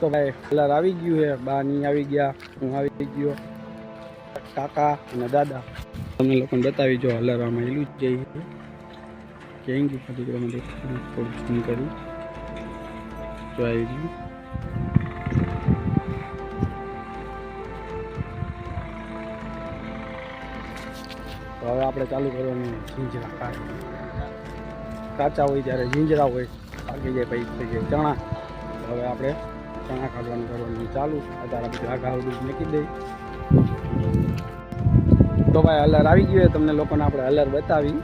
તો ભાઈ કલર આવી ગયું છે, બા ની આવી ગયા, હું આવી ગયો, કાકા અને દાદા. તમને લોકોને બતાવી જો હલરમાં એલું જ જઈએ કેમ કે થોડું ઝૂમ કરી તો આવી ગયું. તો હવે આપણે ચાલુ કરવાનું ઝીંઝરા કાચા હોય ત્યારે ઝીંઝરા હોય, પાકી જાય પછી થઈ જાય ચણા. હવે આપણે ચણા કરવાનું ચાલુ. અત્યારે બધું આઘા બધું મૂકી દઈ. તો ભાઈ હલર આવી ગયું. તમને લોકોને આપણે હલર બતાવી.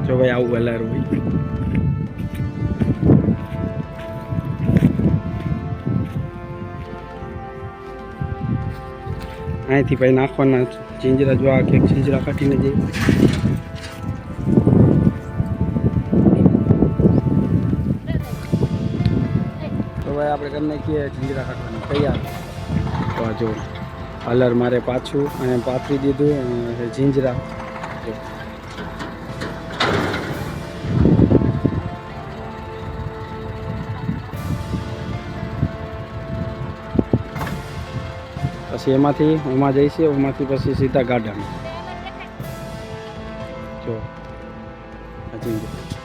જો ભાઈ આવું હલર હોય. અહીંથી ભાઈ નાખવાના ઝીંઝરા. જો આ કેક ઝીંઝરા કાઢીને જાય. તો ભાઈ આપણે કરી નાખીએ ઝીંઝરા કાઢવાનું તૈયાર. તો જો હલર મારે પાછું અને પાથરી દીધું ઝીંઝરા. પછી એમાંથી ઓમાં જઈશે, ઓમાંથી પછી સીધા ગાર્ડન. જો ઝીંઝરા